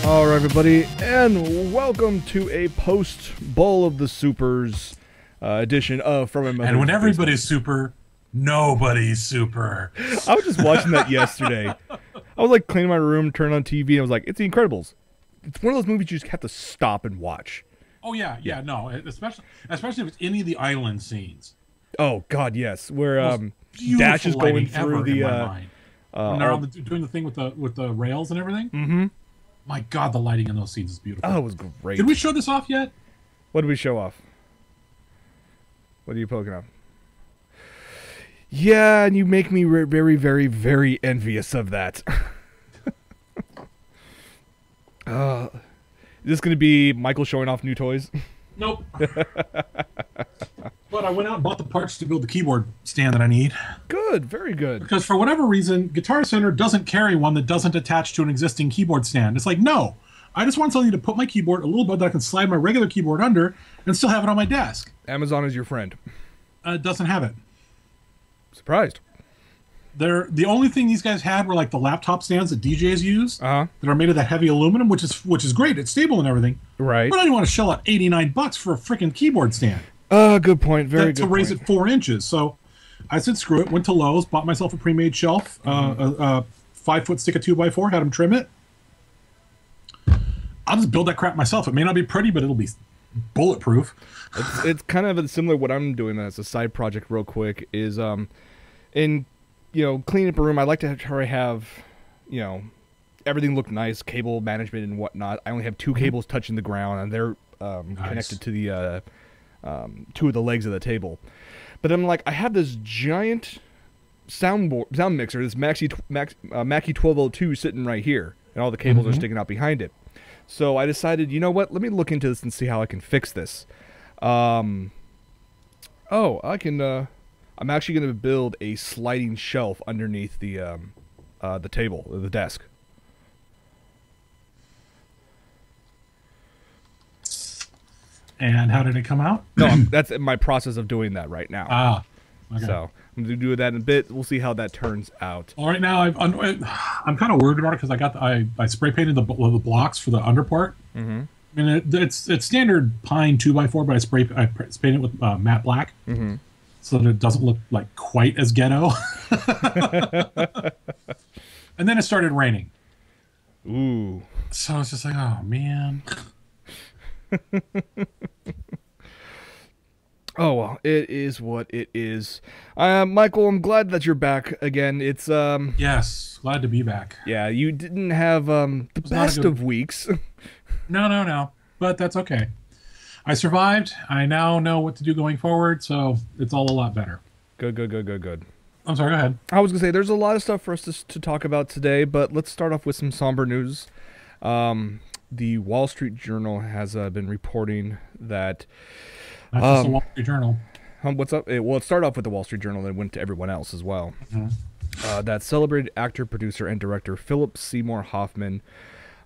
Alright everybody, and welcome to a post-Bowl of the Supers edition of From My Mother's And when Basement. everybody's super, nobody's super. I was just watching that yesterday. I was like cleaning my room, turned on TV, and I was like, it's The Incredibles. It's one of those movies you just have to stop and watch. Oh yeah, no, especially if it's any of the island scenes. Oh god, yes. Where Dash is going through the when they're doing the thing with the rails and everything. Mm-hmm. My god, the lighting in those scenes is beautiful. Oh, it was great. Did we show this off yet? What did we show off? What are you poking up? Yeah, and you make me very, very, very envious of that. Is this going to be Michael showing off new toys? Nope. But I went out and bought the parts to build the keyboard stand that I need. Good, very good. Because for whatever reason, Guitar Center doesn't carry one that doesn't attach to an existing keyboard stand. It's like, no, I just want something to put my keyboard a little bit that I can slide my regular keyboard under and still have it on my desk. Amazon is your friend. It doesn't have it. Surprised. The only thing these guys had were like the laptop stands that DJs use that are made of that heavy aluminum, which is great. It's stable and everything. Right. But I didn't want to shell out $89 for a freaking keyboard stand. Good point. Very good to raise it 4 inches. So I said, screw it. Went to Lowe's, bought myself a pre-made shelf, a 5-foot stick of 2x4, had them trim it. I'll just build that crap myself. It may not be pretty, but it'll be bulletproof. It's kind of similar what I'm doing as a side project real quick is in cleaning up a room. I like to try to have everything look nice, cable management and whatnot. I only have 2 cables touching the ground, and they're connected to the 2 of the legs of the table. But I'm like, I have this giant sound mixer, this Mackie 1202 sitting right here, and all the cables are sticking out behind it. So I decided, you know what? Let me look into this and see how I can fix this. I can. I'm actually going to build a sliding shelf underneath the table, or the desk. And how did it come out? No, that's in my process of doing that right now. Ah, okay. So I'm going to do that in a bit. We'll see how that turns out. All right, now I'm kind of worried about it because I spray painted the blocks for the under part. Mm-hmm. I mean, it's standard pine 2x4, but I painted it with matte black, so that it doesn't look like quite as ghetto. And then it started raining. Ooh. So it's just like, oh man. Oh well, it is what it is. Michael, I'm glad that you're back again. It's Yes, glad to be back. Yeah, you didn't have the best of weeks. No. But that's okay. I survived. I now know what to do going forward, so it's all a lot better. Good. I'm sorry, go ahead. I was gonna say there's a lot of stuff for us to talk about today, but let's start off with some somber news. The Wall Street Journal has been reporting that. Not just the Wall Street Journal. What's up? Well, it started off with the Wall Street Journal, then went to everyone else as well. That celebrated actor, producer, and director Philip Seymour Hoffman,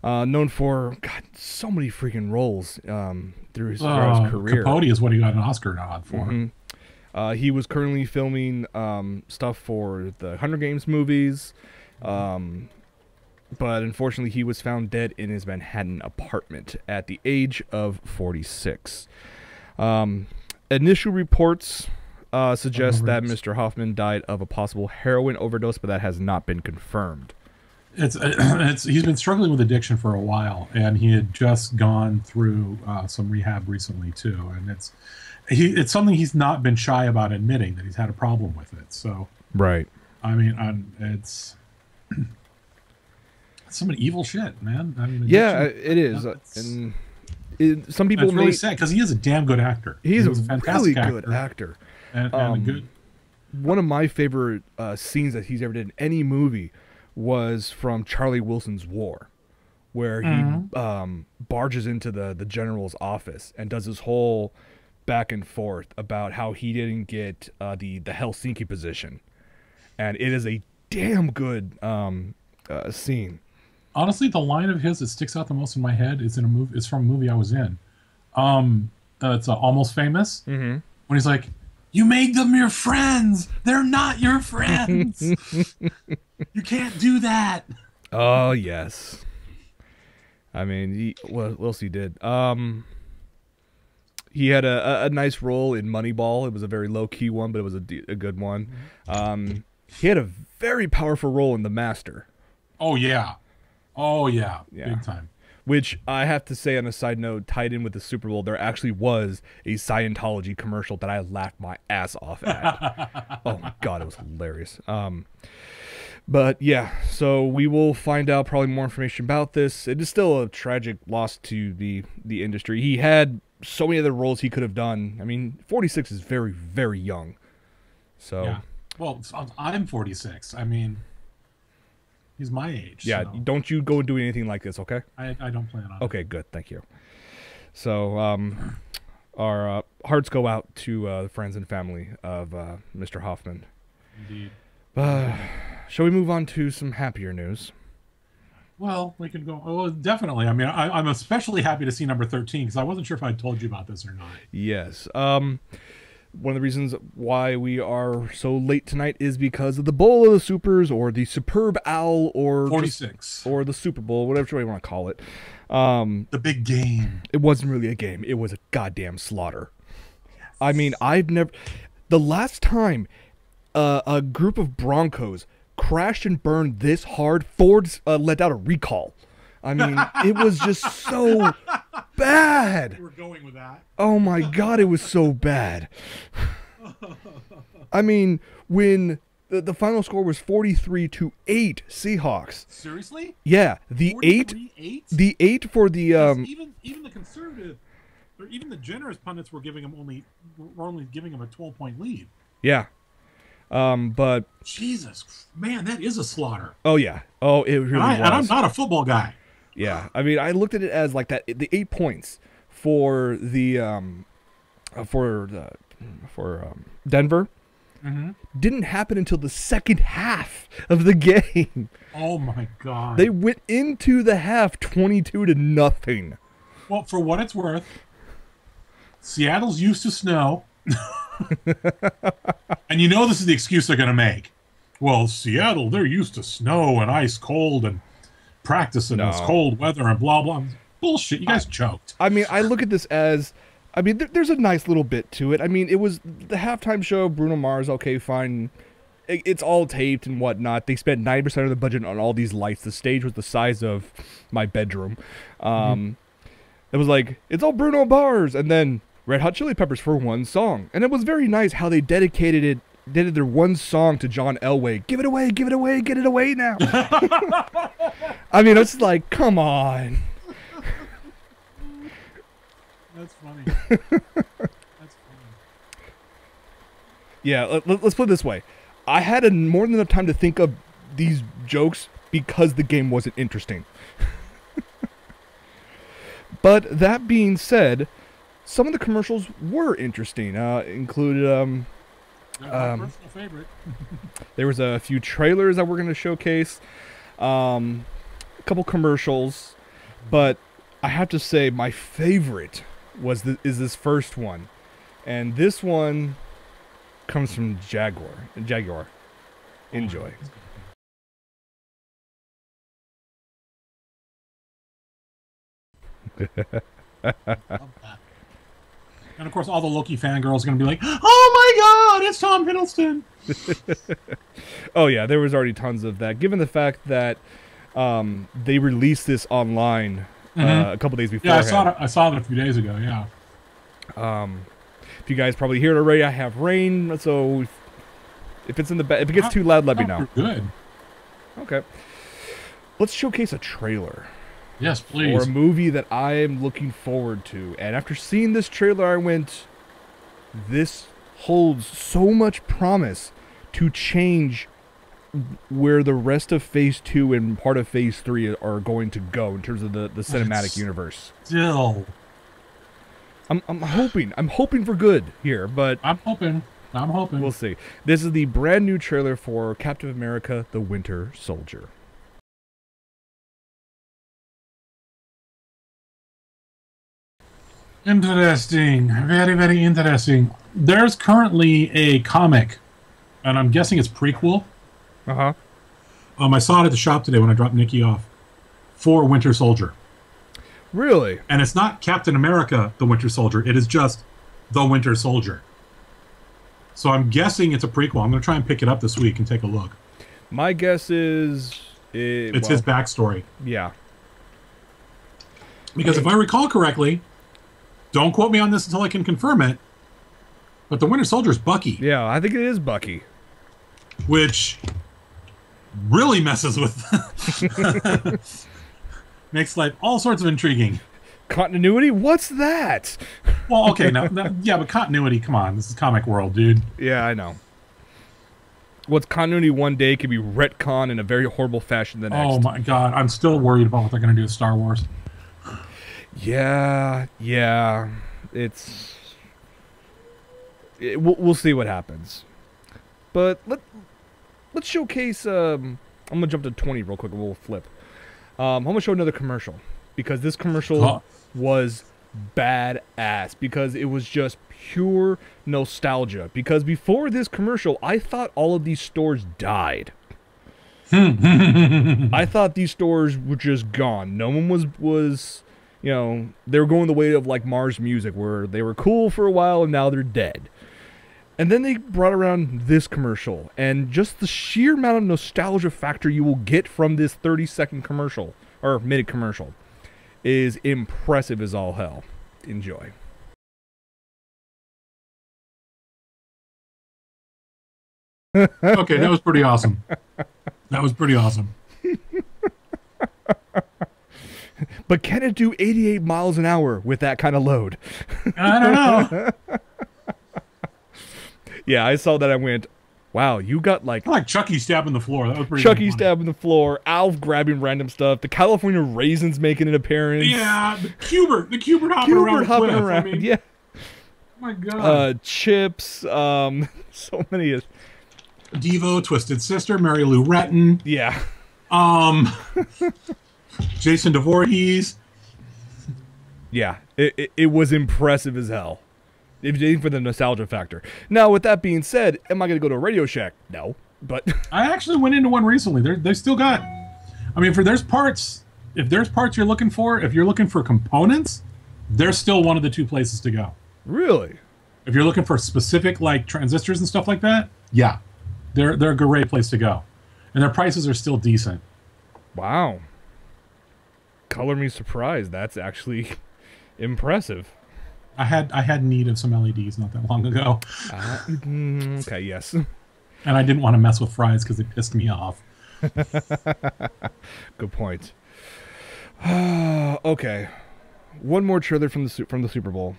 known for so many freaking roles through his career. Capote is what he got an Oscar nod for. He was currently filming stuff for the Hunger Games movies, but unfortunately he was found dead in his Manhattan apartment at the age of 46. Initial reports suggest that Mr. Hoffman died of a possible heroin overdose, but that has not been confirmed. He's been struggling with addiction for a while, and he had just gone through some rehab recently too, and it's something he's not been shy about admitting that he's had a problem with it. So right, I mean, it's some evil shit, man. I mean, yeah, it is, and some people it's really sad because he is a damn good actor. He's a fantastic really good actor, and a good. One of my favorite scenes that he's ever did in any movie was from Charlie Wilson's War, where he barges into the general's office and does this whole back and forth about how he didn't get the Helsinki position, and it is a damn good scene. Honestly, the line of his that sticks out the most in my head is in a movie. It's from a movie I was in. It's Almost Famous. When he's like, "You made them your friends. They're not your friends. You can't do that." Oh yes. I mean, what else he did? He had a nice role in Moneyball. It was a very low key one, but it was a good one. He had a very powerful role in The Master. Oh yeah, big time. Which I have to say, on a side note, tied in with the Super Bowl, there actually was a Scientology commercial that I laughed my ass off at. Oh my god, it was hilarious. But yeah, so we will find out probably more information about this. It is still a tragic loss to the industry. He had so many other roles he could have done. I mean, 46 is very, very young. So yeah. Well, I'm 46. I mean, he's my age. Yeah, so. Don't you go and do anything like this, okay? I don't plan on it. Okay, good. Thank you. So our hearts go out to the friends and family of Mr. Hoffman. Indeed. Shall we move on to some happier news? Well, we can go. Oh, definitely. I mean, I'm especially happy to see number 13 because I wasn't sure if I told you about this or not. Yes. One of the reasons why we are so late tonight is because of the Bowl of the Supers, or the Superb Owl, or 46, or the Super Bowl, whatever you want to call it. The big game. It wasn't really a game. It was a goddamn slaughter. Yes. I mean, the last time a group of Broncos crashed and burned this hard, Ford let out a recall. I mean, it was just so bad. We're going with that. Oh my god, it was so bad. I mean, when the final score was 43-8 Seahawks. Seriously? Yeah, the 8 for the even the conservative, or even the generous pundits were only giving him a 12-point lead. Yeah. But Jesus, man, that is a slaughter. Oh yeah. Oh, it really was. And I'm not a football guy. Yeah, I mean, I looked at it as like that. The 8 points for the Denver didn't happen until the second half of the game. Oh my god! They went into the half 22-0. Well, for what it's worth, Seattle's used to snow. And you know this is the excuse they're going to make. Well, Seattle, they're used to snow and ice cold and practicing this cold weather and blah, blah. Bullshit. You guys choked. I mean, I look at this as, I mean, there's a nice little bit to it. I mean, it was the halftime show, Bruno Mars, okay, fine. It's all taped and whatnot. They spent 90% of the budget on all these lights. The stage was the size of my bedroom. It was like, it's all Bruno Mars. And then Red Hot Chili Peppers for one song. And it was very nice how they dedicated their one song to John Elway. Give it away, get it away now. I mean, it's like, come on. That's funny. That's funny. Yeah, let's put it this way. I had more than enough time to think of these jokes because the game wasn't interesting. But that being said, some of the commercials were interesting. Included my personal favorite. There was a few trailers that we're going to showcase, a couple commercials, but I have to say my favorite is this first one, and this one comes from Jaguar. Enjoy. And of course, all the Loki fangirls are going to be like, "Oh my God, it's Tom Hiddleston!" Oh yeah, there was already tons of that. Given the fact that they released this online a couple days before. Yeah, I saw it a few days ago. Yeah. If you guys probably hear it already, I have rain, so if it's in the if it gets too loud, let me know. Good. Okay. Let's showcase a trailer. Yes, please. Or a movie that I am looking forward to. And after seeing this trailer, I went, this holds so much promise to change where the rest of Phase 2 and part of Phase 3 are going to go in terms of the cinematic universe. Still. I'm hoping for good here, but I'm hoping. We'll see. This is the brand new trailer for Captain America: The Winter Soldier. Interesting. Very, very interesting. There's currently a comic, and I'm guessing it's prequel. Uh-huh. I saw it at the shop today when I dropped Nikki off, for Winter Soldier. Really? And it's not Captain America, the Winter Soldier. It is just the Winter Soldier. So I'm guessing it's a prequel. I'm going to try and pick it up this week and take a look. My guess is... It's his backstory. Yeah. Because if I recall correctly, don't quote me on this until I can confirm it, but the Winter Soldier's Bucky. Yeah, I think it is Bucky. Which really messes with... makes life all sorts of intriguing. Continuity? What's that? Well, okay, now, yeah, but continuity, come on. This is comic world, dude. Yeah, I know. What's continuity one day can be retcon in a very horrible fashion the next. Oh my god, I'm still worried about what they're going to do with Star Wars. Yeah. We'll see what happens. But let's showcase... I'm going to jump to 20 real quick and we'll flip. I'm going to show another commercial. Because this commercial was badass. Because it was just pure nostalgia. Because before this commercial, I thought all of these stores died. I thought these stores were just gone. No one was, you know, they were going the way of like Mars Music, where they were cool for a while and now they're dead. And then they brought around this commercial, and just the sheer amount of nostalgia factor you will get from this 30-second commercial, or minute commercial, is impressive as all hell. Enjoy. Okay, that was pretty awesome. That was pretty awesome. But can it do 88 miles an hour with that kind of load? I don't know. Yeah, I saw that. I went, wow, you got like... I like Chucky stabbing the floor. That was pretty Chucky funny. stabbing the floor, Alf grabbing random stuff, the California Raisins making an appearance. Yeah, the Cubert hopping around. I mean, yeah. Oh my god. Chips, so many... Devo, Twisted Sister, Mary Lou Retton. Yeah. Jason DeVorhees. Yeah, it was impressive as hell. If you for the nostalgia factor. Now, with that being said, am I going to go to a Radio Shack? No, but I actually went into one recently. They still got. I mean, if there's parts you're looking for, if you're looking for components, they're still one of the two places to go. Really? If you're looking for specific like transistors and stuff like that, yeah, they're a great place to go, and their prices are still decent. Wow. Color me surprised. That's actually impressive. I had need of some LEDs not that long ago. Okay, yes. And I didn't want to mess with fries because it pissed me off. Good point. Okay, one more trailer from the Super Bowl.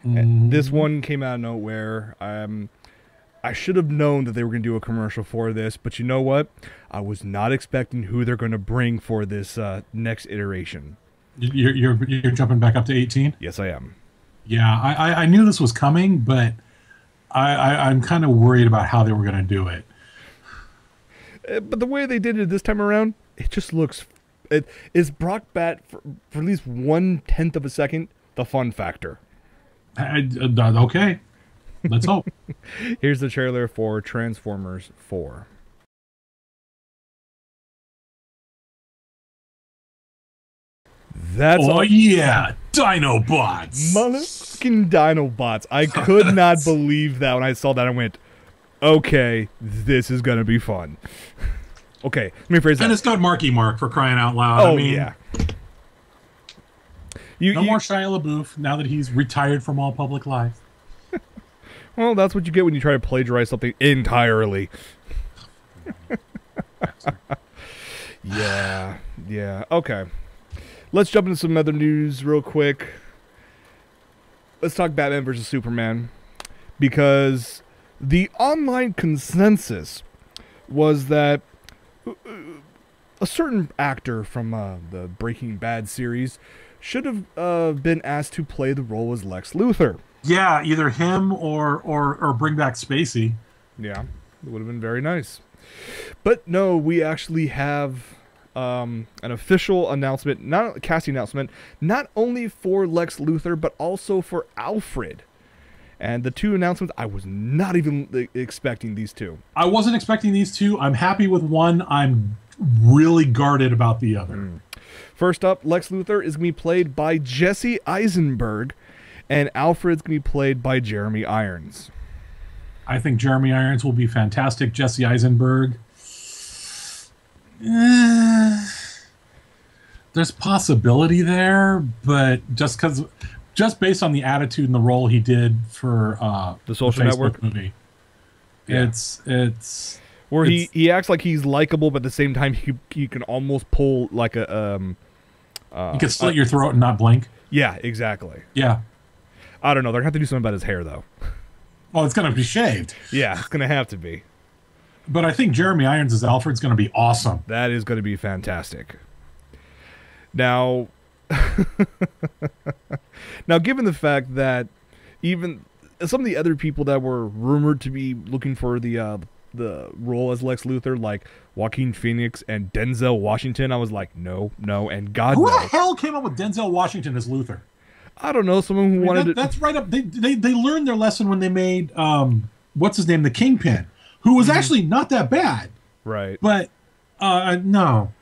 And this one came out of nowhere. I should have known that they were going to do a commercial for this, but you know what? I was not expecting who they're going to bring for this next iteration. You're jumping back up to 18? Yes, I am. Yeah, I knew this was coming, but I'm kind of worried about how they were going to do it. But the way they did it this time around, it just looks... Is Brock Bat, for at least 1/10 of a second, the fun factor? Okay. Let's hope. Here's the trailer for Transformers 4. That's yeah, Dinobots. Motherfucking Dinobots. I could not believe that when I saw that. I went, okay, this is gonna be fun. Okay, let me phrase that. And it's got Marky Mark, for crying out loud. Oh, I mean, yeah. No more Shia LaBeouf now that he's retired from all public life. Well, that's what you get when you try to plagiarize something entirely. Yeah. Okay. Let's jump into some other news real quick. Let's talk Batman versus Superman. Because the online consensus was that a certain actor from the Breaking Bad series should have been asked to play the role as Lex Luthor. Yeah, either him or bring back Spacey. Yeah, it would have been very nice. But no, we actually have an official announcement, not a casting announcement, not only for Lex Luthor, but also for Alfred. And the two announcements, I was not even expecting these two. I wasn't expecting these two. I'm happy with one. I'm really guarded about the other. First up, Lex Luthor is going to be played by Jesse Eisenberg, and Alfred's going to be played by Jeremy Irons. I think Jeremy Irons will be fantastic. Jesse Eisenberg, there's possibility there, but just based on the attitude and the role he did for the Social Facebook Network movie, yeah. it's where he acts like he's likable, but at the same time he can almost pull like a you can slit your throat and not blink. Yeah, exactly. Yeah, I don't know. They're gonna have to do something about his hair though. Well, it's gonna be shaved. Yeah, it's gonna have to be. But I think Jeremy Irons as Alfred's gonna be awesome. That is gonna be fantastic. Now, given the fact that even some of the other people that were rumored to be looking for the role as Lex Luthor, like Joaquin Phoenix and Denzel Washington, I was like, no, and God, who no. the hell came up with Denzel Washington as Luthor? I don't know. Someone who wanted to. That's right up. They learned their lesson when they made what's his name, the Kingpin, who was actually not that bad. Right. But no.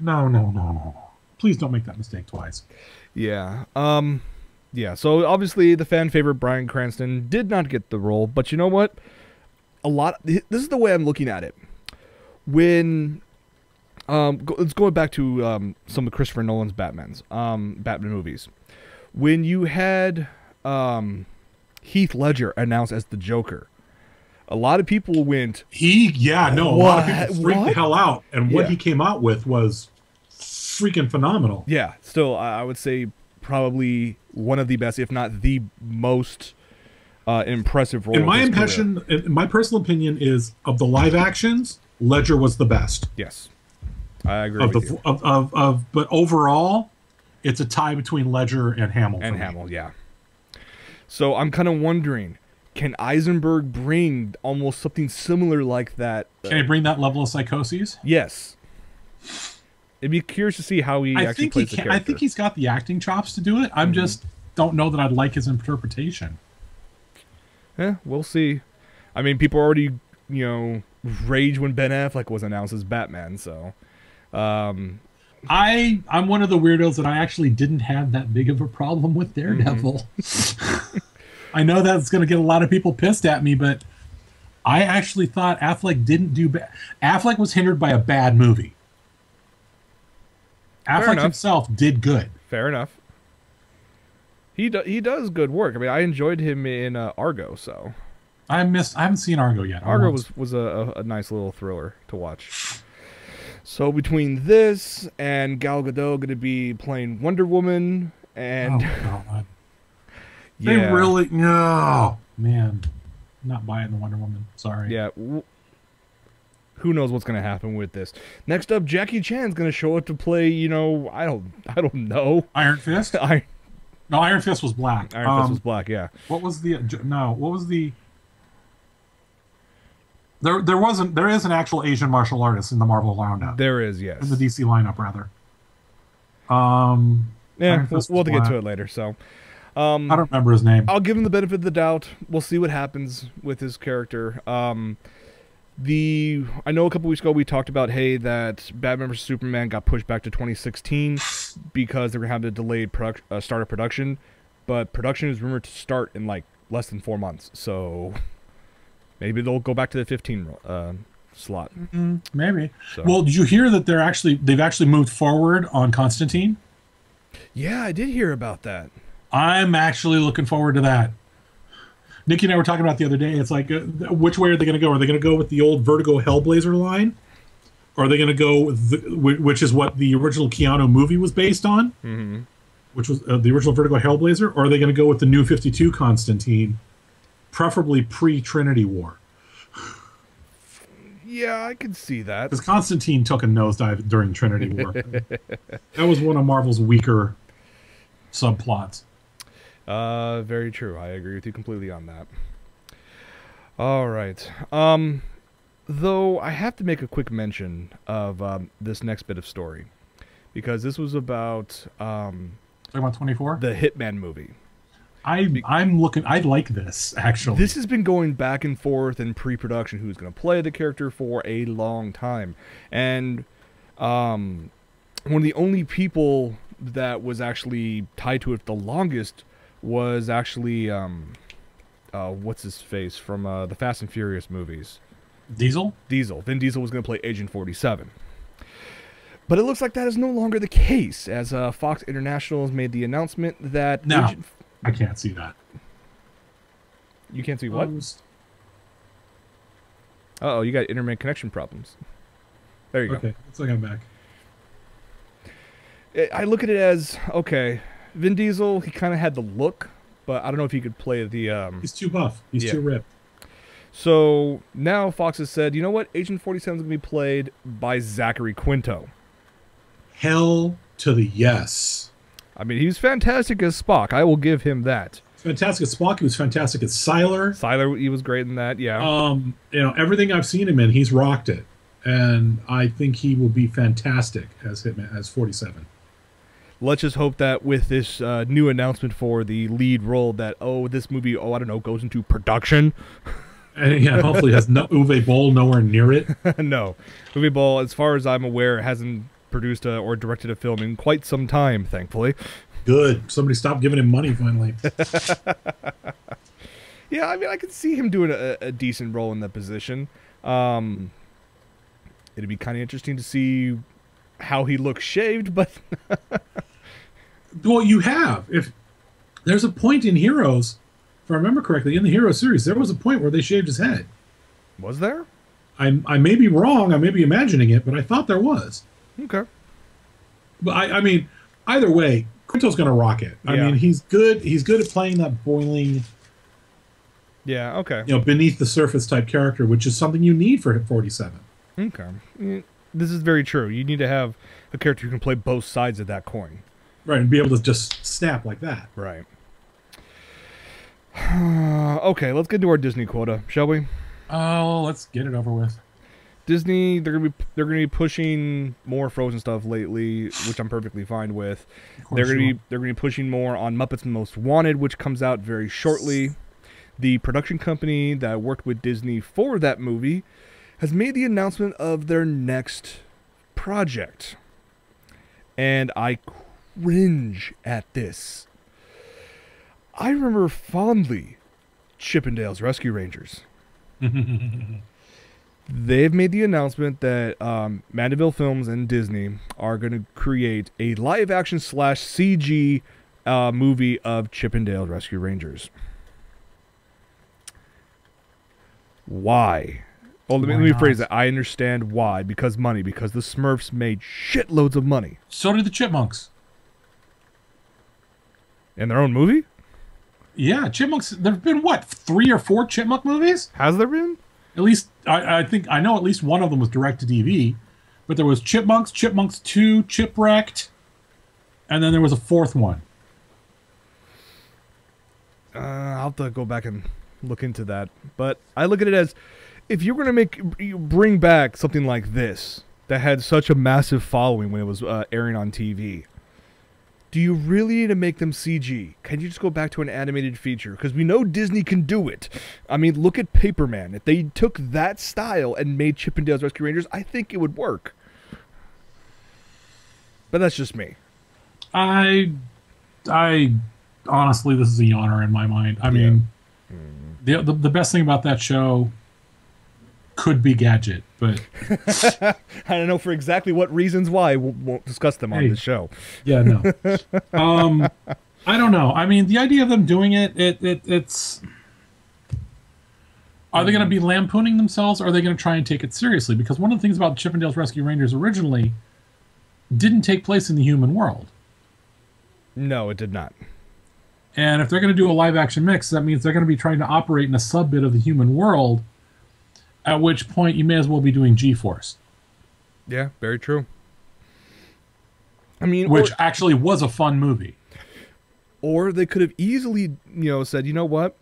Please don't make that mistake twice. Yeah. Yeah. So obviously the fan favorite Bryan Cranston did not get the role, but you know what? This is the way I'm looking at it. When let's go back to some of Christopher Nolan's Batman movies. When you had Heath Ledger announced as the Joker, a lot of people went, a lot of people freaked the hell out, and what he came out with was freaking phenomenal. Yeah, still, I would say probably one of the best, if not the most impressive role. In my personal opinion, is of the live actions, Ledger was the best. Yes, I agree with you. But overall, it's a tie between Ledger and Hamill. And Hamill, yeah. So I'm kind of wondering, can Eisenberg bring almost something similar like that? Can he bring that level of psychoses? Yes. It'd be curious to see how he actually plays the character. I think he's got the acting chops to do it. I'm just don't know that I'd like his interpretation. Yeah, we'll see. I mean, people already, rage when Ben Affleck was announced as Batman, so... I'm one of the weirdos that I actually didn't have that big of a problem with Daredevil. I know that's going to get a lot of people pissed at me, but I actually thought Affleck didn't do bad. Affleck was hindered by a bad movie. Affleck himself did good. Fair enough. He does good work. I mean, I enjoyed him in Argo, so... I haven't seen Argo yet. Argo was a nice little thriller to watch. So between this and Gal Gadot going to be playing Wonder Woman, and God. They really no man, not buying the Wonder Woman. Sorry. Yeah. Who knows what's going to happen with this? Next up, Jackie Chan's going to show up to play. I don't know. Iron Fist. No, Iron Fist was black. Iron Fist was black. Yeah. What was the What was the? There is an actual Asian martial artist in the Marvel lineup. There is, yes. In the DC lineup, rather. Yeah, we'll have to get to it later. So, I don't remember his name. I'll give him the benefit of the doubt. We'll see what happens with his character. I know a couple weeks ago we talked about, that Batman vs Superman got pushed back to 2016 because they're gonna have a delayed start of production, but production is rumored to start in like less than 4 months. So. Maybe they'll go back to the 15 slot. Maybe. So. Well, did you hear that they've actually moved forward on Constantine? Yeah, I did hear about that. I'm actually looking forward to that. Nikki and I were talking about the other day. It's like, which way are they going to go? Are they going to go with the old Vertigo Hellblazer line? Or are they going to go with which is what the original Keanu movie was based on? Mm-hmm. Which was the original Vertigo Hellblazer? Or are they going to go with the new 52 Constantine? Preferably pre-Trinity War. Yeah, I can see that. Because Constantine took a nosedive during Trinity War. That was one of Marvel's weaker subplots. Very true. I agree with you completely on that. All right. Though I have to make a quick mention of this next bit of story, because this was about talking about 24, the Hitman movie. I'm looking. I like this actually. This has been going back and forth in pre-production. Who's going to play the character for a long time, and one of the only people that was actually tied to it the longest was actually what's his face from the Fast and Furious movies. Diesel. Vin Diesel was going to play Agent 47. But it looks like that is no longer the case, as Fox International has made the announcement that... No, I can't see that. You can't see what? Uh-oh, you got internet connection problems. There you go. Okay, looks like I'm back. I look at it as, okay, Vin Diesel, he kind of had the look, but I don't know if he could play the... He's too buff. He's too ripped. So now Fox has said, you know what? Agent 47 is going to be played by Zachary Quinto. Hell to the yes. I mean, he was fantastic as Spock. I will give him that. Fantastic as Spock. He was fantastic as Sylar. Sylar, he was great in that, yeah. You know, everything I've seen him in, he's rocked it. And I think he will be fantastic as Hitman, as 47. Let's just hope that with this new announcement for the lead role that, this movie, I don't know, goes into production. And yeah, hopefully has no Uwe Boll nowhere near it. No. Uwe Boll, as far as I'm aware, hasn't produced or directed a film in quite some time, thankfully. Good. Somebody stopped giving him money finally. Yeah, I mean, I could see him doing a decent role in that position. It'd be kind of interesting to see how he looks shaved, but... Well, you have. If there's a point in Heroes, if I remember correctly, in the Hero series, there was a point where they shaved his head. Was there? I may be wrong. I may be imagining it, but I thought there was. Okay. But I mean, either way, Quinto's going to rock it. I mean, he's good. He's good at playing that boiling, yeah, okay, beneath the surface type character, which is something you need for 47. Okay. This is very true. You need to have a character who can play both sides of that coin. Right, and be able to just snap like that. Right. Okay, let's get to our Disney quota, shall we? Oh, let's get it over with. Disney, they're gonna be pushing more Frozen stuff lately, which I'm perfectly fine with. They're gonna be pushing more on Muppets Most Wanted, which comes out very shortly. The production company that worked with Disney for that movie has made the announcement of their next project, and I cringe at this. I remember fondly Chippendales Rescue Rangers. They've made the announcement that Mandeville Films and Disney are going to create a live-action / CG movie of Chippendales Rescue Rangers. Why? Well, let me phrase it. I understand why. Because money. Because the Smurfs made shitloads of money. So did the Chipmunks. In their own movie? Yeah, Chipmunks. There've been, what, 3 or 4 Chipmunk movies? Has there been? At least, I think, I know at least one of them was direct-to-DVD. But there was Chipmunks, Chipmunks 2, Chipwrecked, and then there was a 4th one. I'll have to go back and look into that. But I look at it as, if you're going to bring back something like this, that had such a massive following when it was airing on TV, do you really need to make them CG? Can you just go back to an animated feature? Because we know Disney can do it. I mean, look at Paperman. If they took that style and made Chippendales Rescue Rangers, I think it would work. But that's just me. I honestly, this is a yawner in my mind. I mean, the best thing about that show could be Gadget, but I don't know for exactly what reasons why. We won't discuss them on this show. Yeah, no. I don't know. I mean, the idea of them doing it's. Are they going to be lampooning themselves, or are they going to try and take it seriously? Because one of the things about Chippendales Rescue Rangers originally didn't take place in the human world. No, it did not. And if they're going to do a live-action mix, that means they're going to be trying to operate in a sub-bit of the human world, at which point you may as well be doing G-Force. Yeah, very true. I mean, which actually was a fun movie. Or they could have easily, said, you know what?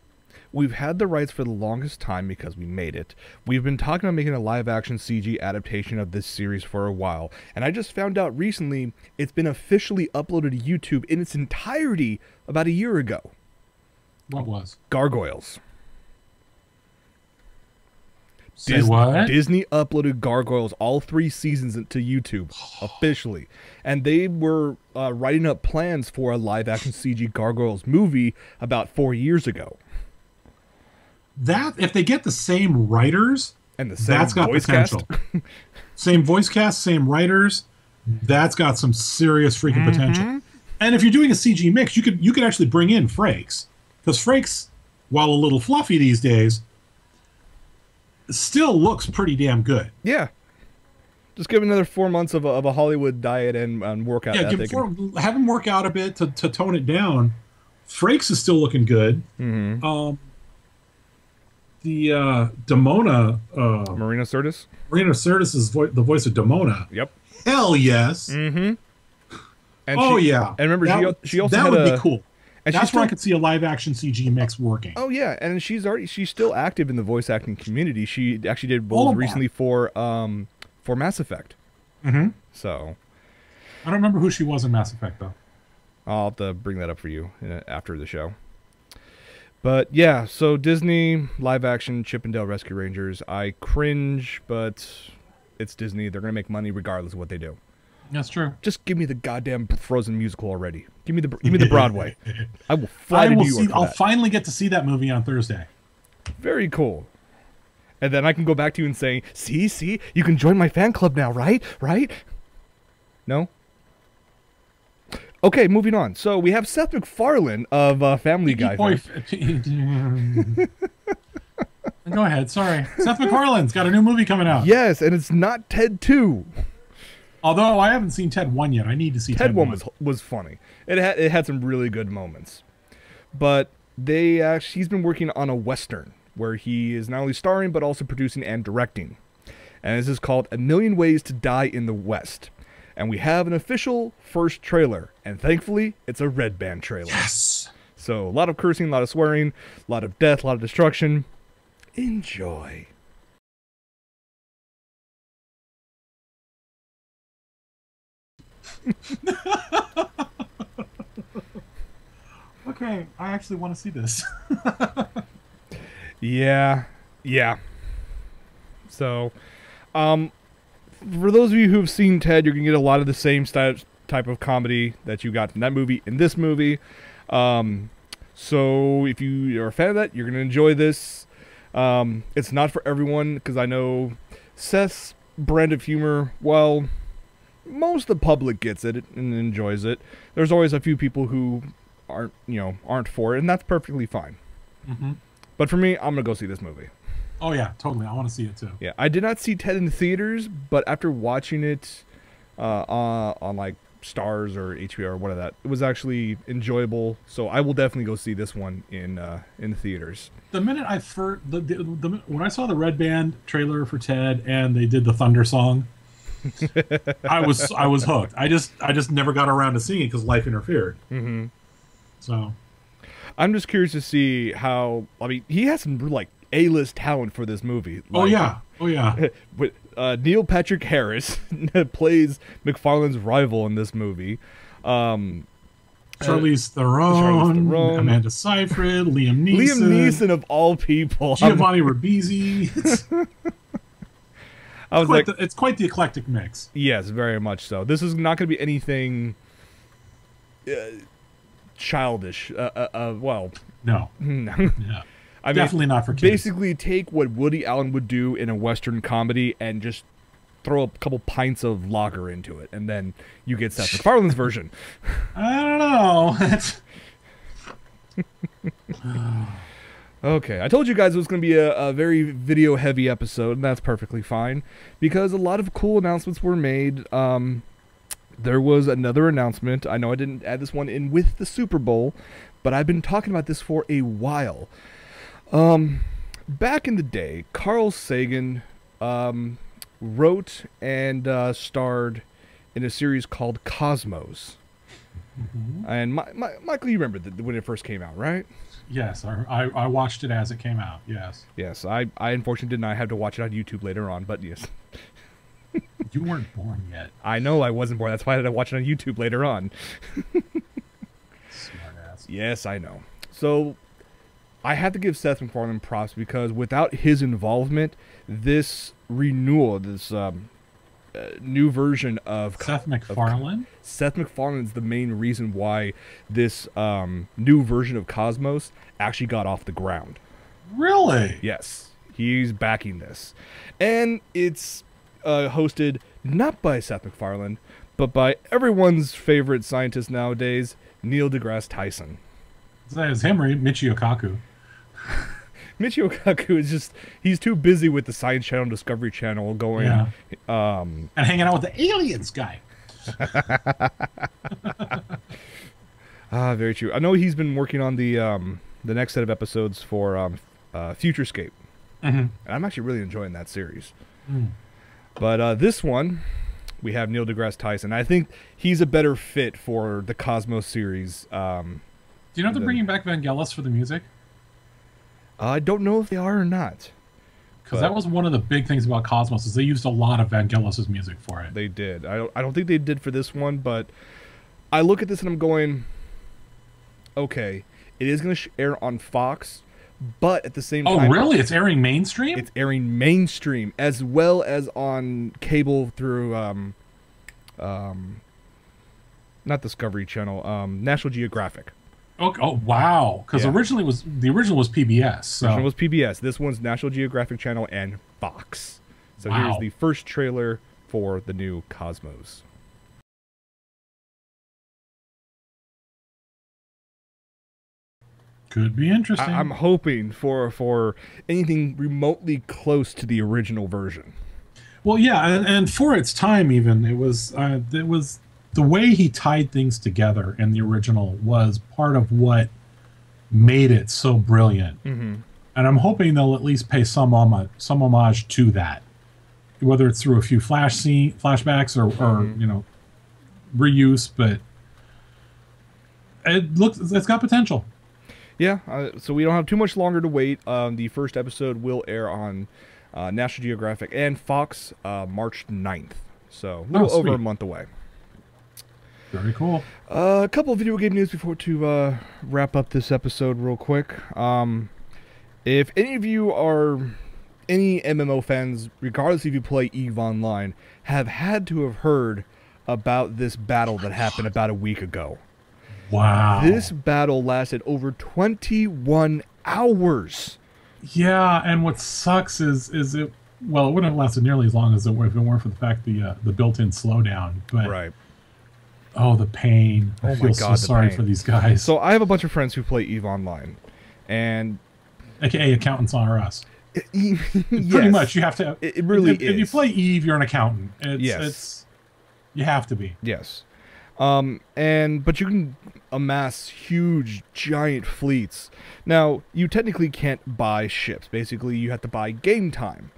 We've had the rights for the longest time because we made it. We've been talking about making a live-action CG adaptation of this series for a while. And I just found out recently it's been officially uploaded to YouTube in its entirety about a year ago. What was? Gargoyles. Say what? Disney uploaded Gargoyles all 3 seasons to YouTube officially, and they were writing up plans for a live-action CG Gargoyles movie about 4 years ago. That if they get the same writers And the same that's got voice potential. cast. Same voice cast, same writers. That's got some serious freaking potential. And if you're doing a CG mix, you could actually bring in Frakes, because Frakes, while a little fluffy these days, still looks pretty damn good. Yeah. Just give him another 4 months of a Hollywood diet and workout ethic. Have him work out a bit to tone it down. Frakes is still looking good. The Demona, Marina Sirtis. Marina Sirtis is the voice of Demona. Yep. Hell yes. And yeah. And remember, she also that had would be cool. And that's where I could see a live action CG mix working. Oh yeah, and she's still active in the voice acting community. She actually did roles recently for Mass Effect. So I don't remember who she was in Mass Effect though. I'll have to bring that up for you after the show. But yeah, so Disney live action Chip and Dale Rescue Rangers. I cringe, but it's Disney. They're gonna make money regardless of what they do. That's true. Just give me the goddamn Frozen musical already. Give me the Broadway. I will fly to New York. I'll finally get to see that movie on Thursday. Very cool. And then I can go back to you and say, see, you can join my fan club now, right? No? Okay, moving on. So we have Seth MacFarlane of Family Guy. Go ahead, sorry. Seth MacFarlane's got a new movie coming out. Yes, and it's not Ted 2. Although I haven't seen Ted 1 yet. I need to see Ted 1. was funny. It had some really good moments. But he's been working on a Western where he is not only starring but also producing and directing. And this is called A Million Ways to Die in the West. And we have an official first trailer. And thankfully, it's a Red Band trailer. Yes! So a lot of cursing, a lot of swearing, a lot of death, a lot of destruction. Enjoy. Okay, I actually want to see this. Yeah. So, for those of you who've seen Ted, you're gonna get a lot of the same type of comedy that you got in that movie in this movie. So if you are a fan of that, you're gonna enjoy this. It's not for everyone, because I know Seth's brand of humor, well, most of the public gets it and enjoys it. There's always a few people who aren't for it, and that's perfectly fine. But for me, I'm gonna go see this movie. Oh yeah, totally. I want to see it too. Yeah, I did not see Ted in the theaters, but after watching it on like Stars or HBO or whatever that, it was actually enjoyable. So I will definitely go see this one in the theaters. The minute I when I saw the Red Band trailer for Ted and they did the Thunder song, I was hooked. I just never got around to seeing it because life interfered. So I'm just curious to see how. I mean, he has some like A-list talent for this movie. Like, oh yeah. With Neil Patrick Harris plays MacFarlane's rival in this movie. Charlize Theron, Amanda Seyfried, Liam Neeson of all people, Giovanni Ribisi. It's quite the eclectic mix. Yes, very much so. This is not going to be anything childish. Well, no. Yeah. I mean, definitely not for kids. Basically, take what Woody Allen would do in a Western comedy and just throw a couple pints of lager into it, and then you get Seth MacFarlane's version. I don't know. Okay, I told you guys it was going to be a very video-heavy episode, and that's perfectly fine, because a lot of cool announcements were made. There was another announcement. I know I didn't add this one in with the Super Bowl, but I've been talking about this for a while. Back in the day, Carl Sagan wrote and starred in a series called Cosmos. And Michael, you remember when it first came out, right? Yes, I watched it as it came out, yes. Yes, I unfortunately did not have to watch it on YouTube later on, but yes. You weren't born yet. I know I wasn't born. That's why I had to watch it on YouTube later on. Smart ass. Yes, I know. So, I have to give Seth MacFarlane props because without his involvement, this renewal, this new version of Seth MacFarlane. Seth MacFarlane is the main reason why this new version of Cosmos actually got off the ground. Really? Yes, he's backing this, and it's hosted not by Seth MacFarlane, but by everyone's favorite scientist nowadays, Neil deGrasse Tyson. It's him or Michio Kaku. Michio Kaku is just—he's too busy with the Science Channel, Discovery Channel, going and hanging out with the aliens guy. Very true. I know he's been working on the next set of episodes for Futurescape, and I'm actually really enjoying that series. But this one, we have Neil deGrasse Tyson. I think he's a better fit for the Cosmos series. Do you know if they're bringing back Vangelis for the music? I don't know if they are or not. Because that was one of the big things about Cosmos is they used a lot of Vangelis' music for it. They did. I don't think they did for this one, but I look at this and I'm going, okay, it is going to air on Fox, but at the same time... Oh, really? It's airing mainstream? It's airing mainstream, as well as on cable through, not Discovery Channel, National Geographic. Oh wow! Because originally the original was PBS. So. The original was PBS. This one's National Geographic Channel and Fox. So here's the first trailer for the new Cosmos. Could be interesting. I'm hoping for anything remotely close to the original version. Well, yeah, and for its time, even it was the way he tied things together in the original was part of what made it so brilliant. And I'm hoping they'll at least pay some homage to that, whether it's through a few flashbacks or you know, reuse. But it's got potential. Yeah, so we don't have too much longer to wait. The first episode will air on National Geographic and Fox March 9th. So a little over a month away. Very cool. A couple of video game news before to wrap up this episode real quick. If any of you are any MMO fans, regardless if you play EVE Online, have had to have heard about this battle that happened about a week ago. Wow. This battle lasted over 21 hours. Yeah, and what sucks is it, well, it wouldn't have lasted nearly as long as it would if it weren't for the fact the built-in slowdown. But right. Oh, the pain. I feel so sorry for these guys. So I have a bunch of friends who play EVE Online, and... AKA accountants are us. Yes. Pretty much, you have to... It really is. If you play EVE, you're an accountant. Yes. You have to be. Yes. But you can amass huge, giant fleets. Now, you technically can't buy ships. Basically, you have to buy game time,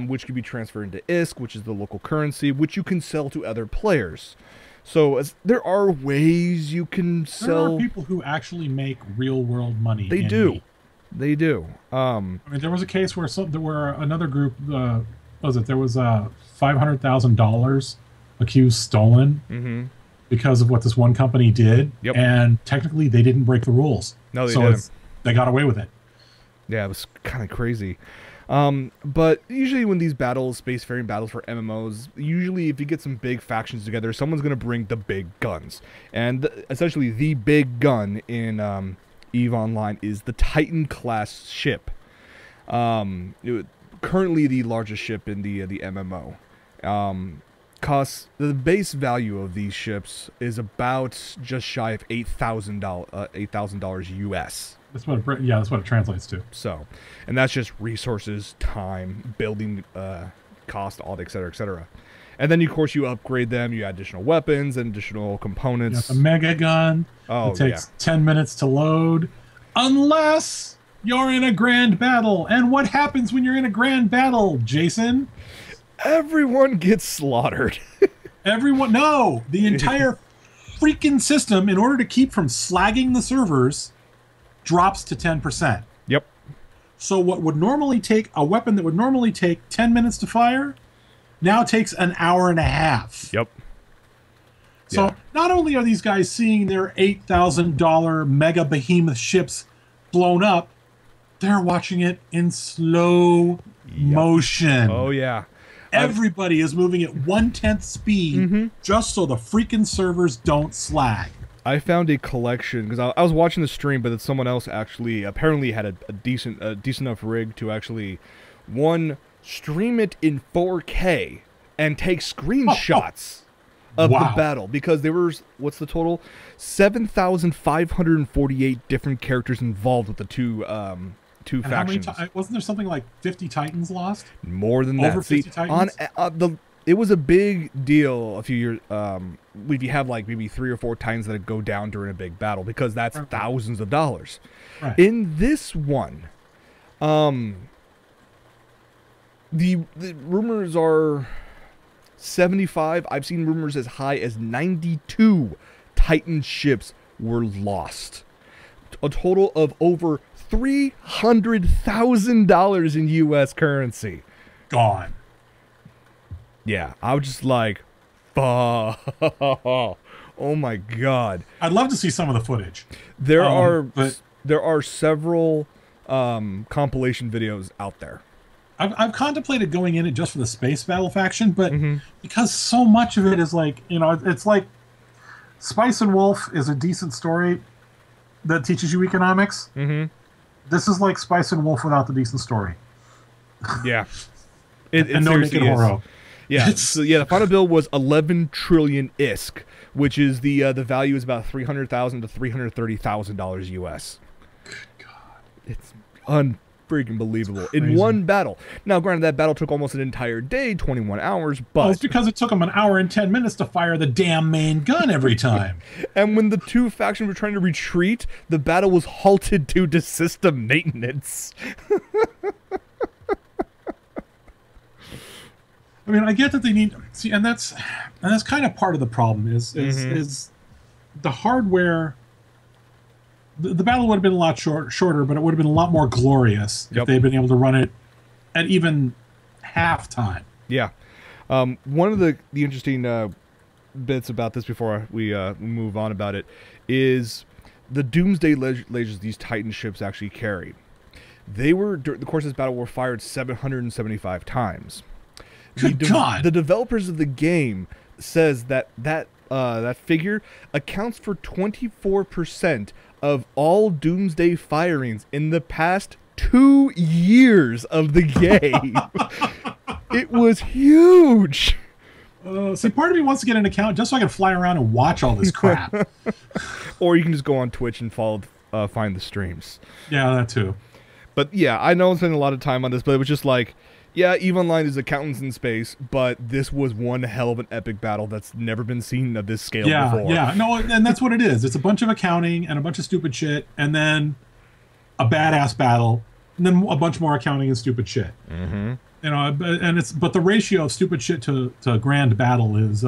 which can be transferred into ISK, which is the local currency, which you can sell to other players. So there are ways you can sell. There are people who actually make real world money. They do. They do. I mean, there was a case where another group. What was it? There was $500,000 accused stolen because of what this one company did. Yep. And technically, they didn't break the rules. No, they didn't. They got away with it. Yeah, it was kind of crazy. But usually when these battles, spacefaring battles for MMOs, usually if you get some big factions together, someone's going to bring the big guns. And essentially the big gun in EVE Online is the Titan-class ship. Currently the largest ship in the MMO. Costs, the base value of these ships is about just shy of $8,000 US. That's what it translates to. So, and that's just resources, time, building cost, all the et cetera. And then, of course, you upgrade them. You add additional weapons and additional components. You got the mega gun. Oh, it takes 10 minutes to load, unless you're in a grand battle. And what happens when you're in a grand battle, Jason? Everyone gets slaughtered. No, the entire freaking system, in order to keep from slagging the servers, drops to 10%. Yep. So what would normally take a weapon that would normally take 10 minutes to fire now takes an hour and a half. Yep. So not only are these guys seeing their $8,000 mega behemoth ships blown up, They're watching it in slow motion. Oh yeah. Everybody is moving at 1/10 speed just so the freaking servers don't slag. I found a collection because I was watching the stream, but then someone else actually apparently had a decent enough rig to actually stream it in 4K and take screenshots of the battle, because there was, what's the total? 7,548 different characters involved with the two factions. Wasn't there something like 50 Titans lost? More than that. Over 50 Titans? It was a big deal a few years. If you have like maybe 3 or 4 Titans that go down during a big battle, because that's thousands of dollars. Right. In this one, the rumors are 75. I've seen rumors as high as 92 Titan ships were lost. A total of over $300,000 in U.S. currency. Gone. Yeah, I was just like, fuck. Oh my god. I'd love to see some of the footage. There are several compilation videos out there. I've contemplated going in it just for the space battle faction, but because so much of it is like, it's like Spice and Wolf is a decent story that teaches you economics. This is like Spice and Wolf without the decent story. Yeah. And no naked horror. Yeah, so yeah, the final bill was 11 trillion ISK, which is the value is about $300,000 to $330,000 US. Good God, it's unfreaking believable in one battle. Now, granted, that battle took almost an entire day, 21 hours, but it's because it took them an hour and 10 minutes to fire the damn main gun every time. And when the two factions were trying to retreat, the battle was halted due to system maintenance. I mean, I get that they need and that's kind of part of the problem is the hardware. The battle would have been a lot shorter, but it would have been a lot more glorious if they'd been able to run it at even half time. Yeah, one of the interesting bits about this before we move on about it is the doomsday lasers these Titan ships actually carry. They were, during the course of this battle, were fired 775 times. God. The developers of the game says that figure accounts for 24% of all doomsday firings in the past 2 years of the game. It was huge. See, part of me wants to get an account just so I can fly around and watch all this crap. Or you can just go on Twitch and find the streams. Yeah, that too. But yeah, I know I'm spending a lot of time on this, but it was just like, yeah, EVE Online is accountants in space, but this was one hell of an epic battle that's never been seen of this scale before. Yeah, no, and that's what it is. It's a bunch of accounting and a bunch of stupid shit, and then a badass battle, and then a bunch more accounting and stupid shit. And the ratio of stupid shit to grand battle is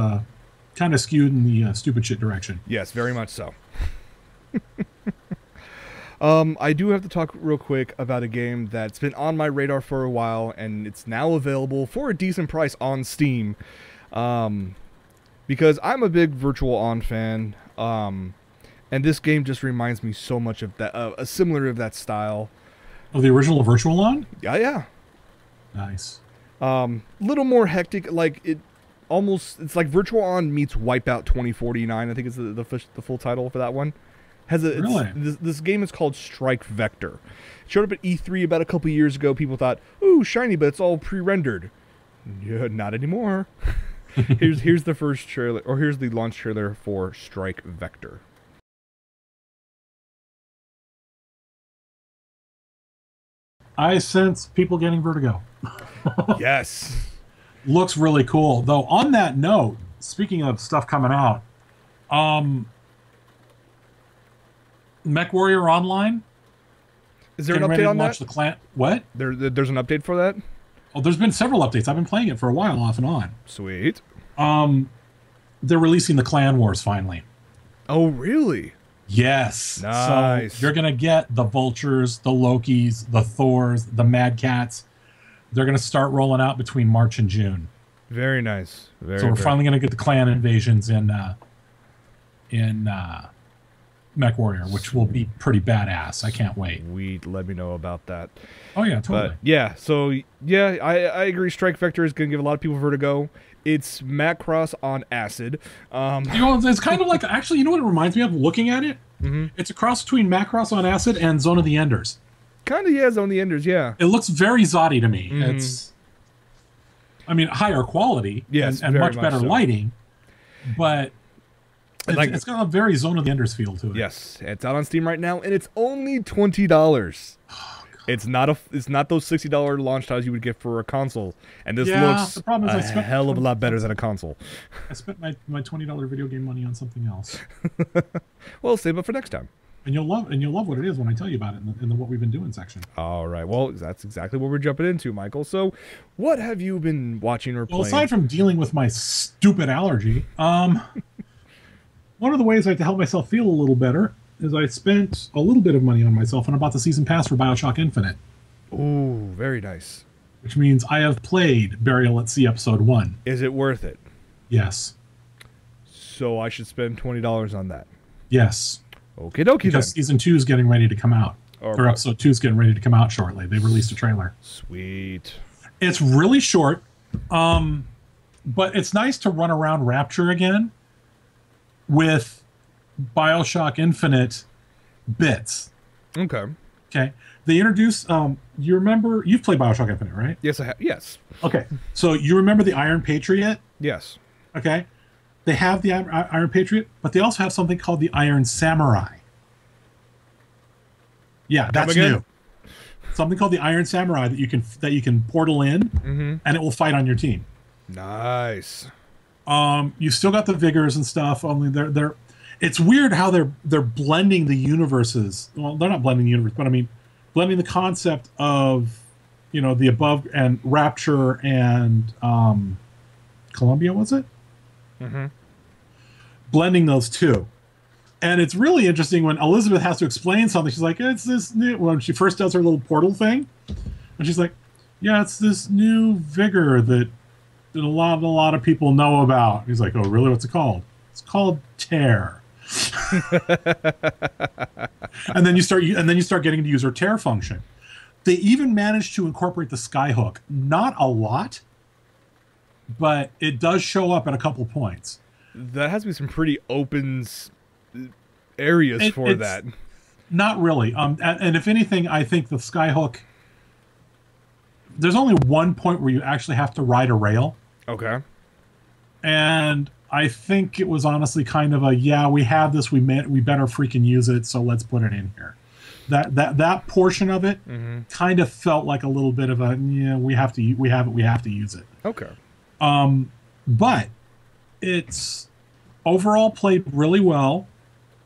kind of skewed in the stupid shit direction. Yes, very much so. I do have to talk real quick about a game that's been on my radar for a while, and it's now available for a decent price on Steam. Because I'm a big Virtual On fan, and this game just reminds me so much of that, a similar of that style. Oh, the original Virtual On? Yeah. Nice. Little more hectic, like it's like Virtual On meets Wipeout 2049. I think is the full title for that one. Really? This game is called Strike Vector. It showed up at E3 about a couple years ago. People thought, ooh, shiny, but it's all pre-rendered. Yeah, not anymore. here's the first trailer, or here's the launch trailer for Strike Vector. I sense people getting vertigo. Yes. Looks really cool. Though, on that note, speaking of stuff coming out, MechWarrior Online. Is there an update on that? The clan. What? There's an update for that? Oh, there's been several updates. I've been playing it for a while, off and on. Sweet. They're releasing the Clan Wars finally. Oh, really? Yes. Nice. So you're gonna get the Vultures, the Lokis, the Thors, the Mad Cats. They're gonna start rolling out between March and June. Very nice. So we're finally gonna get the clan invasions in Mech Warrior, which will be pretty badass. I can't wait. Let me know about that. Oh yeah, totally. But yeah, so yeah, I agree. Strike Vector is going to give a lot of people vertigo. It's Macross on acid. It's kind of like, actually, you know what it reminds me of? Looking at it, it's a cross between Macross on acid and Zone of the Enders. Kind of, yeah, Zone of the Enders, yeah. It looks very Zodi to me. It's, I mean, higher quality and much better lighting, but it's got a very Zone of the Enders feel to it. Yes, it's out on Steam right now, and it's only $20. It's not those $60 launch titles you would get for a console, and this looks the problem is a hell of a lot better than a console. I spent my $20 video game money on something else. Well, save it for next time. And you'll love what it is when I tell you about it in the what we've been doing section. All right. Well, that's exactly what we're jumping into, Michael. So, what have you been watching or playing? Well, aside from dealing with my stupid allergy, one of the ways I have to help myself feel a little better is I spent a little bit of money on myself and I bought the season pass for BioShock Infinite. Ooh, very nice. Which means I have played Burial at Sea Episode 1. Is it worth it? Yes. So I should spend $20 on that? Yes. Okie dokie then. Because Season 2 is getting ready to come out. Or Episode 2 is getting ready to come out shortly. They released a trailer. Sweet. It's really short, but it's nice to run around Rapture again with BioShock Infinite bits. Okay. Okay. They introduce, you remember, you've played BioShock Infinite, right? Yes, I have. Yes. Okay. So you remember the Iron Patriot? Yes. Okay. They have the Iron Patriot, but they also have something called the Iron Samurai. Yeah, that's new. Something called the Iron Samurai that you can portal in, and it will fight on your team. Nice. You still got the Vigors and stuff. Only they're. It's weird how they're blending the universes. Well, they're not blending the universe, but I mean, blending the concept of, the above and Rapture and Columbia, was it? Blending those two. And it's really interesting when Elizabeth has to explain something. She's like, it's this new, when she first does her little portal thing, and she's like, yeah, it's this new vigor that a lot of people know about. He's like, oh, really? What's it called? It's called Tear. and then you start getting to use her Tear function. They even managed to incorporate the Skyhook. Not a lot, but it does show up at a couple points. That has to be some pretty open areas for that. Not really. And if anything, I think the Skyhook, there's only one point where you actually have to ride a rail. Okay. And I think it was honestly kind of we have this, we better freaking use it, so let's put it in here. That portion of it kind of felt like a little bit of we have to use it. Okay. But it's overall played really well.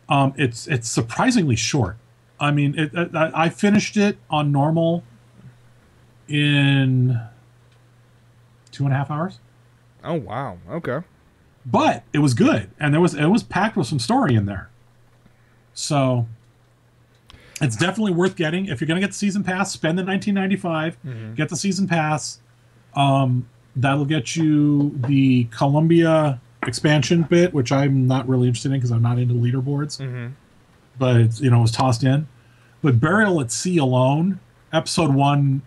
It's surprisingly short. I mean, I finished it on normal in 2.5 hours. Oh wow! Okay. But it was good, and it was packed with some story in there. So it's definitely worth getting. If you're going to get the season pass, spend the $19.95. Get the season pass. That'll get you the Columbia expansion bit, which I'm not really interested in because I'm not into leaderboards. But it's, it was tossed in. But Burial at Sea alone, episode 1.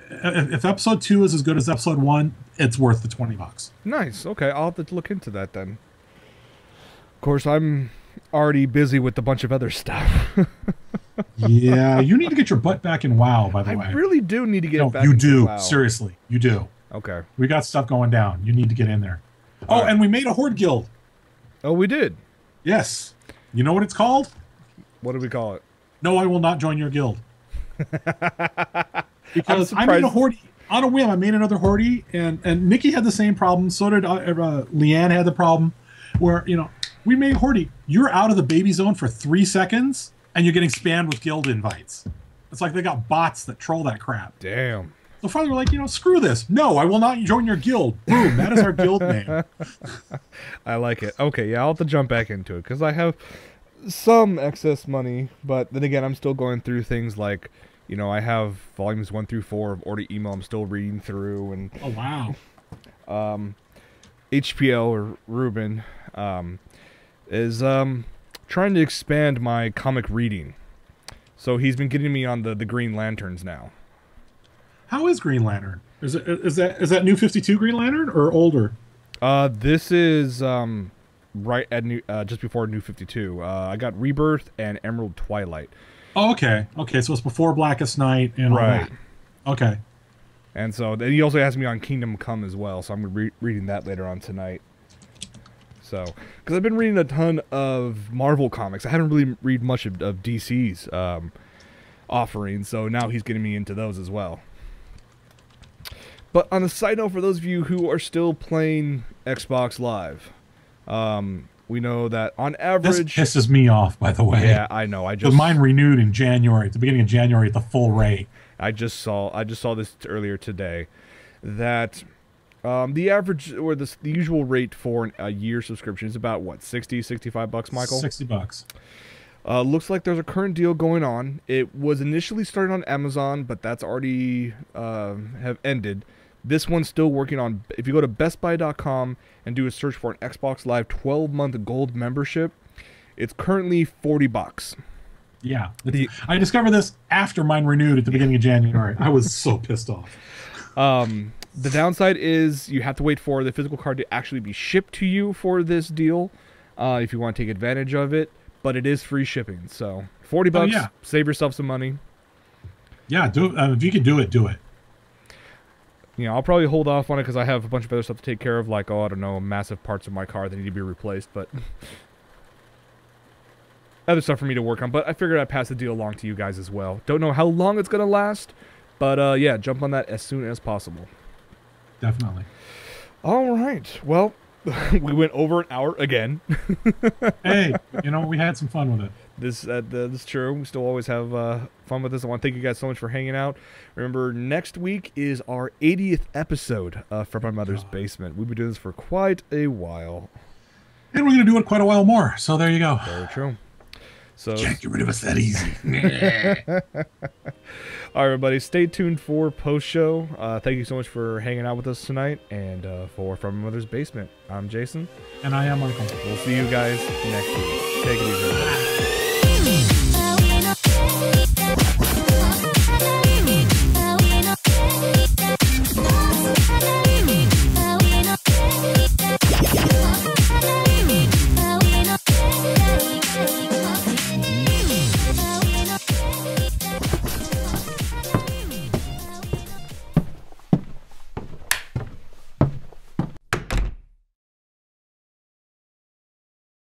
If episode 2 is as good as episode 1, it's worth the $20. Nice. Okay, I'll have to look into that then. Of course, I'm already busy with a bunch of other stuff. Yeah, you need to get your butt back in WoW, by the way. I really do need to get back in WoW. You do. Seriously, you do. Okay. We got stuff going down. You need to get in there. All right. And we made a Horde guild. Oh, we did? Yes. You know what it's called? What do we call it? No, I will not join your guild. Because I made a Horde on a whim. I made another Horde, and Nikki had the same problem. So did Leanne had the problem where, we made Horde. You're out of the baby zone for 3 seconds, and you're getting spammed with guild invites. It's like they got bots that troll that crap. Damn. So finally we're like, screw this. No, I will not join your guild. Boom, that is our guild name. I like it. Okay, yeah, I'll have to jump back into it, because I have some excess money, but then again, I'm still going through things like, I have volumes 1 through 4 of Order Email I'm still reading through, and oh wow. HPL or Ruben is trying to expand my comic reading. So he's been getting me on the Green Lanterns now. How is Green Lantern? Is that New 52 Green Lantern or older? This is right at just before New 52. I got Rebirth and Emerald Twilight. Oh, okay. Okay, so it's before Blackest Night and all that. Okay. And so he also has me on Kingdom Come as well, so I'm reading that later on tonight. So, because I've been reading a ton of Marvel comics. I haven't really read much of DC's offerings, so now he's getting me into those as well. But on a side note, for those of you who are still playing Xbox Live, we know that on average... This pisses me off, by the way. Yeah, I know. Because mine renewed in January, at the beginning of January, at the full rate. I just saw this earlier today, that the average, or the usual rate for a year subscription is about, what, 60, 65 bucks, Michael? $60. Looks like there's a current deal going on. It was initially started on Amazon, but that's already have ended. This one's still working on. If you go to bestbuy.com and do a search for an Xbox Live 12-month gold membership, it's currently 40 bucks. Yeah. I discovered this after mine renewed at the beginning of January. I was so pissed off. The downside is you have to wait for the physical card to actually be shipped to you for this deal, if you want to take advantage of it. But it is free shipping, so 40 bucks. Yeah. Save yourself some money. Yeah, do it. If you can do it, do it. You know, I'll probably hold off on it because I have a bunch of other stuff to take care of, like, I don't know, massive parts of my car that need to be replaced, but other stuff for me to work on. But I figured I'd pass the deal along to you guys as well. Don't know how long it's going to last, but yeah, jump on that as soon as possible. Definitely. All right. Well, we went over an hour again. Hey, we had some fun with it. This is true. We still always have fun with this. I want to thank you guys so much for hanging out. Remember, next week is our 80th episode from my mother's basement. We've been doing this for quite a while. And we're going to do it quite a while more. So there you go. Very true. So can't get rid of us that easy. All right, everybody. Stay tuned for post-show. Thank you so much for hanging out with us tonight. And for From My Mother's Basement, I'm Jason. And I am Michael. We'll see you guys next week. Take it easy, everybody.